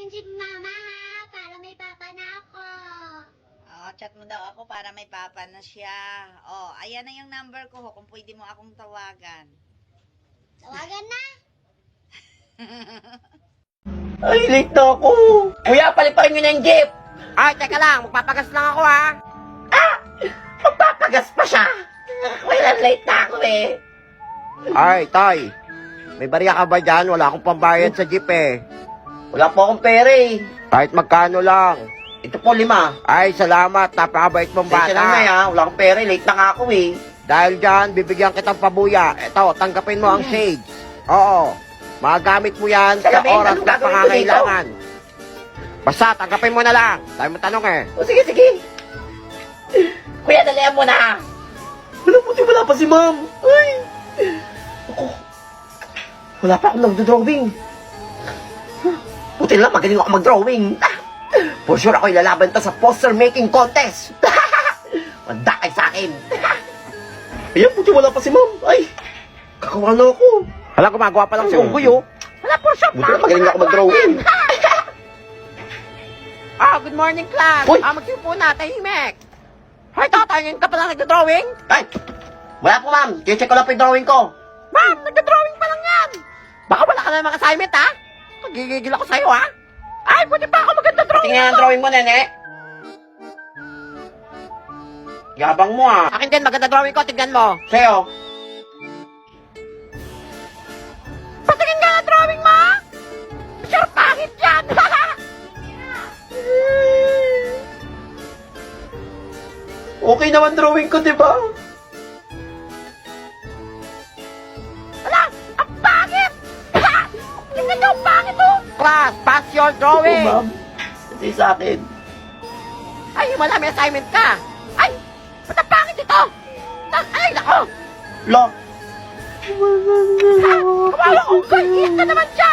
rin si mama ha, para may papa na ako. Oh, chat mo daw ako para may papa na siya. Oh, ayan na yung number ko kung pwede mo akong tawagan. Tawagan na. Ay, late na ako. Kuya, paliparin nyo na yung jeep. Ay, teka lang. Magpapagas lang ako, ha? Magpapagas pa siya. Kailan late na ako, eh. Ay, Tay. May barya ka ba dyan? Wala akong pambayad sa jeep, eh. Wala po akong pera, eh. Kahit magkano lang. Ito po, 5. Ay, salamat. Napakabait mong bata. Teka lang na, ha? Wala akong pera, eh. Late na nga ako, eh. Dahil dyan, bibigyan kitang pabuya. Ito, tanggapin mo ang shades. Oo. Magagamit mo yan sa oras na pangangailangan. Basta, tanggapin mo na lang. Dahil mo tanong, eh. O, sige, sige. Kuya, dalihan mo na. Wala pa si ma'am. Ay. Ako. Wala pa akong nagdo-drawing. Buti lang, magaling ako mag-drawing. For sure, ako ilalaban to sa poster making contest. Manda kay sa akin. Ayan, buti wala pa si ma'am. Ay, kakawa na ako. Hala, gumagawa pa lang si Unggoy, oh. Wala, for sure. Buti lang, magaling ako mag-drawing. Good morning, class. Magsipo na, tahimik. Hoy, tatangin ka pa lang nagdo-drawing? Ay, wala po, ma'am. Check ko lang po yung drawing ko. Ma'am, nagdo-drawing pa lang yan. Baka wala ka na mga assignment, ha? Magigigil ako sa'yo, ha? Ay, buti pa ako maganda drawing. Tingnan ang drawing mo, nene. Yabang mo, ha? Akin din, maganda drawing ko. Tignan mo. Sa'yo. Patingin ka na drawing mo? Sure, pangit yan. Okay naman drawing ko, di ba? Wala! Ang pangit! Tingnan niyo, ang pangit, oh! Class, pass your drawing! Oo, ma'am. Kasi sa akin. Ay, wala, may assignment ka! Ay! Ba't ang pangit ito? Ay, nako! Lo! Kawawa ko! Iyak ka naman siya!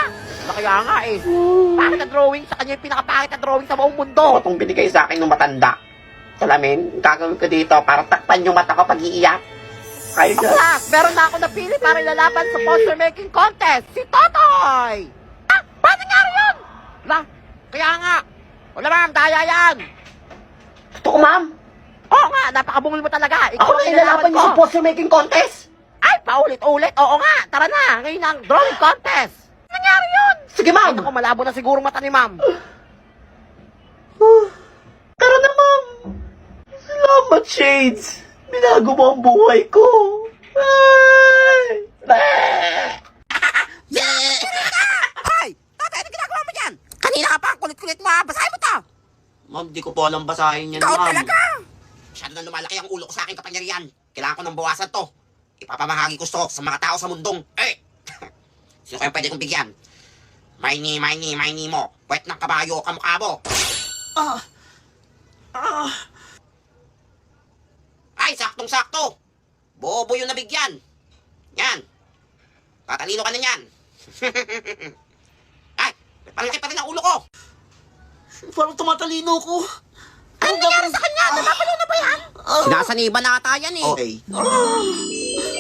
Kaya nga, eh. Pangit na drawing, sa kanya yung pinakapangit na drawing sa buong mundo. Ito itong binigay sa akin ng matanda. Salamin, gagawin ko dito para takpan yung mata ko pag iiyak. Kayo dyan. Class, meron na ako napili para ilalaban sa poster making contest. Si Totoy! Paano nangyari yun? Kaya nga. Wala ma'am, daya yan. Totoo, ma'am? Oo nga, napakabungol mo talaga. Ikaw ang ilalaban niyo sa poster making contest? Ay, paulit-ulit. Oo nga, tara na. Ngayon ang drawing contest. Nangyari yun? Sige, ma'am. Ay, naku, malabo na siguro mata ni ma'am. Tara na, ma'am. Salamat, Shades. Binago mo ang buhay ko. Ay! Hoy! Tatay, ano ginagawa mo dyan? Kanina ka pa, kulit-kulit mo ha. Basahin mo to. Ma'am, di ko po alam basahin yan, ma'am. Ikaw talaga! Masyado na lumalaki ang ulo ko sa aking kapangyarihan. Kailangan ko ng bawasan to. Ipapamahagi ko to sa mga tao sa mundong. Sino kayo pwede kong bigyan? Miney mo. Pwet ng kabayo ka mukha mo. Ay, saktong-sakto. Bobo yung nabigyan. Yan. Tatalino ka na yan. Ay, palaki pa rin ang ulo ko. Parang tumatalino ko. Anong nangyari sa kanya? Napapalo na ba yan? Sinasaniba na ata yan eh. Okay.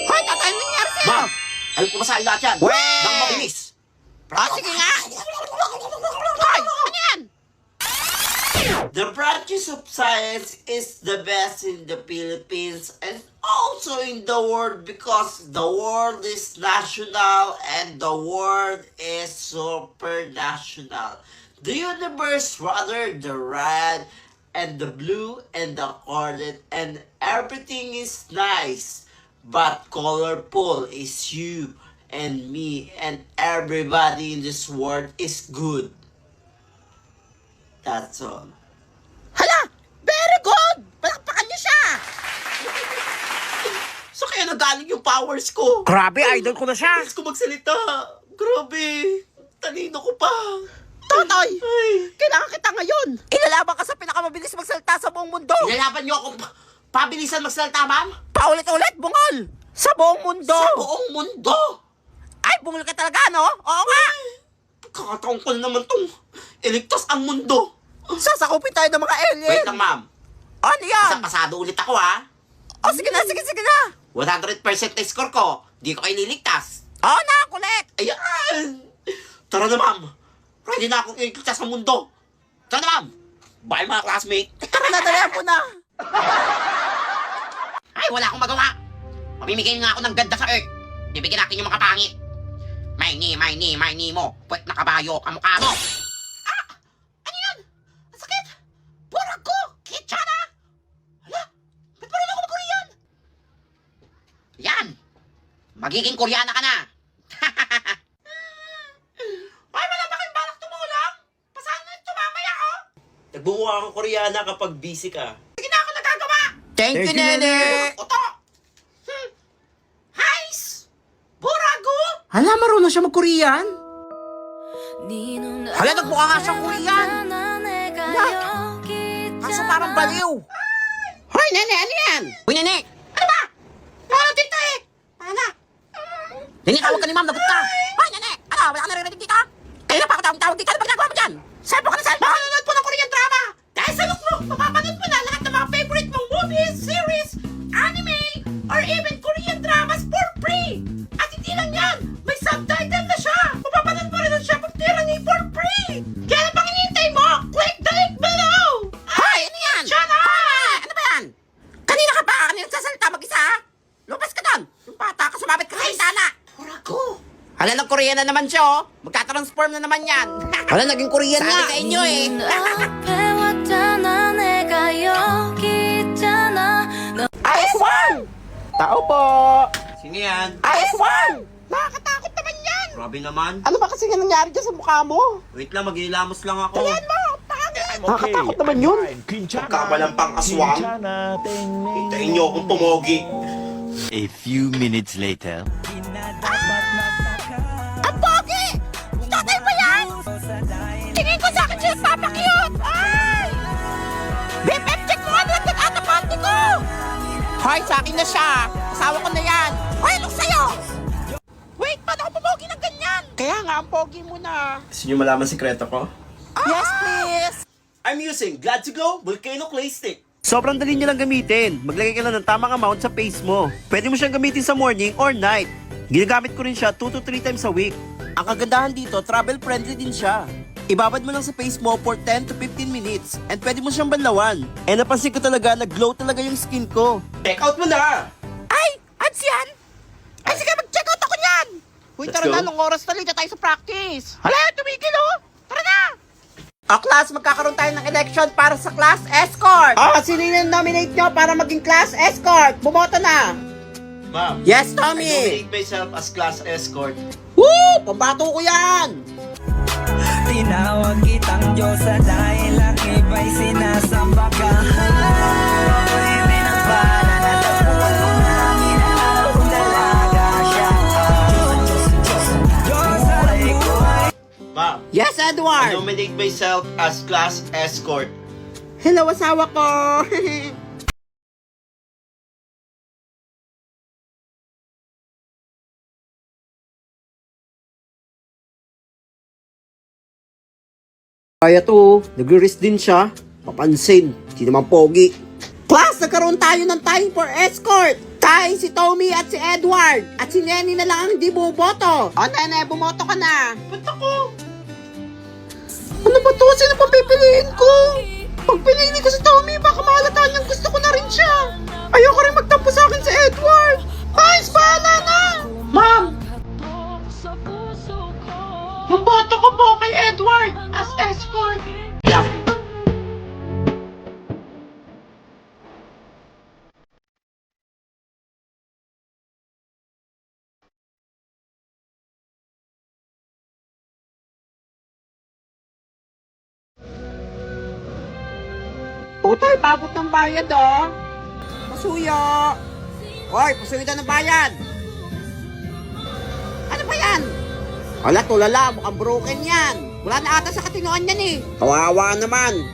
Hoy, tatay, anong nangyari sa'yo? Ma'am, alam ko masahin lahat yan. Nang mabilis. Sige nga. Hoy, ano yan? The practice of science is the best in the Philippines and also in the world because the world is national and the world is supernational. The universe, rather the red and the blue and the colored and everything is nice. But colorful is you and me and everybody in this world is good. That's all. Hala! Very good! Palakpakan niyo siya! So kaya nagaling yung powers ko. Grabe, idol ko na siya! Bilis ko magsalita. Grabe. Talino ko pa. Totoy! Ay. Kailangan kita ngayon! Ilalaban ka sa pinakamabilis magsalita sa buong mundo! Nilalaban niyo akong pabilisan magsalita, ma'am? Paulit-ulit, bungol! Sa buong mundo! Sa buong mundo. Ay, bungol ka talaga, no? Oo nga! Kakataon ko na naman tong iligtas ang mundo. Sasakupin tayo ng mga alien! Wait lang, ma'am. Ano yan? Isang pasado ulit ako, ha? O, sige na, sige na! 100% na score ko. Di ko kayo niligtas. Oo na, kulit! Ayan! Tara na, ma'am. Pwede na akong iligtas sa mundo. Sana ma'am. Bye mga classmate. Tara na, dalihan mo na. Ay, wala akong magawa. Mamimigay nga ako ng ganda sa Earth. Bibigyan natin yung mga pangit. May ni mo. Pwet na kabayo, kamukha mo. Ah! Ano yan? Ang sakit! Burag ko! Kitchana! Hala, ba't pa rin ako mag-Korean? Yan! Magiging Koreana ka na! Ay, wala ba kayong balak tumulong? Pasahan na tumamay ako? Nagbubuka kang Koreana kapag busy ka. Sige na ako nagagawa! Thank you, Nene. Oto! Heis! Burago! Hala, marunong siya mag-Korean. Hala, nagbuka nga siyang Korean. Kaso parang baliw. Hoy, Nene, ano yan? Uy, Nene. Ano ba? Ano dito eh? Ano? Nene, tawag ka ni ma'am, nagot ka. Hoy, Nene. Ano, wala ka naririnig dito? Kaya na pa ako tawag dito. Ano ba ginagawa mo dyan? Selfie ka na selfie. Makanonood po ng Korean drama! Dahil sa look mo, mapapanood mo na lahat ng mga favorite mong movies, series, anime, or even Korean dramas for free! At hindi lang yan, may subtitle na siya! Mapapanood mo rin ang siya pag tyranny for free! Kaya na pang hinihintay mo, click the link below! Hoy, ano yan? Shut up! Ano ba yan? Kanina ka pa, kanina nagsasalita mag-isa, ha? Lumabas ka doon. Yung bata ka, sumabit ka sa hintana. Burago! Hala, nag-Korean na naman siya, oh. Magka-transform na naman yan. Hala, naging Korean nga. Sabi sa inyo, eh. IS-1! Tao po! Sino yan? IS-1! Nakakatakot naman yan! Grabe naman. Ano ba kasi nga nangyari dyan sa mukha mo? Wait lang, maghihilamos lang ako. Ayan mo! Nakakatakot naman yun! Pagkakalampang aswang, hintayin niyo akong pumogi. A few minutes later. Ang pogi! Tatay ba yan? Tingin ko sa akin siya nagpapakyut! Ay! BFF, check mo ano ang nag-atapante ko! Hoy, sa akin na siya! Asawa ko na yan! Hoy, look sa'yo! Wait, paano ako pumogi ng ganyan? Kaya nga, ang pogi mo na. Gusto nyo malaman sikreto ko? Yes, please! I'm using Glad to Go Volcano Clay Stick. Sobrang dali niya lang gamitin. Maglagay ka lang ng tamang amount sa face mo. Pwede mo siyang gamitin sa morning or night. Ginagamit ko rin siya 2 to 3 times a week. Ang kagandahan dito, travel friendly din siya. Ibabad mo lang sa face mo for 10 to 15 minutes and pwede mo siyang banlawan. And napansin ko talaga, nag-glow talaga yung skin ko. Check out mo na! Ay! Ads yan? Ay, sige, mag-check out ako niyan! Uy, Let's tara go. na, nung oras na tayo sa practice. Hala, tumigil oh! Tara na! O, class, magkakaroon tayo ng election para sa class escort. Sino yung nominate nyo para maging class escort? Bumoto na. Ma'am, Yes, I Tommy. nominate myself as class escort. Woo! Pambato ko yan. Tinawag kitang Diyosa dahil ang iba'y sinasamba ka. Hindi nagpala na tapuan mo namin ang dalaga siya. Diyosa ay ko ay Ma'am, Yes, I Edward. nominate myself as class escort. Hello, asawa ko. Kaya to, nag-risk din siya. Papansin, di naman pogi. Class, nagkaroon tayo ng time for escort. Tayo si Tommy at si Edward. At si Nenny na lang ang hindi bumoto. O, Nene, bumoto ka na. Ba't ako? Ano ba to? Sino pa pipiliin ko? Pag pinili ko si Tommy, baka mahalata niyang gusto ko na rin siya. Ayoko rin magtampo sa akin si Edward. Ayos, bahala na. Ma'am! Yung boto ko po kay Edward as escort. Putay, babot ng bayad, oh. Pasuyo. Hoy, pasuyo daw ng bayad. Ano ba yan? Wala, tulala. Mukhang broken yan. Wala na ata sa katinoan yan, eh. Kawawa naman.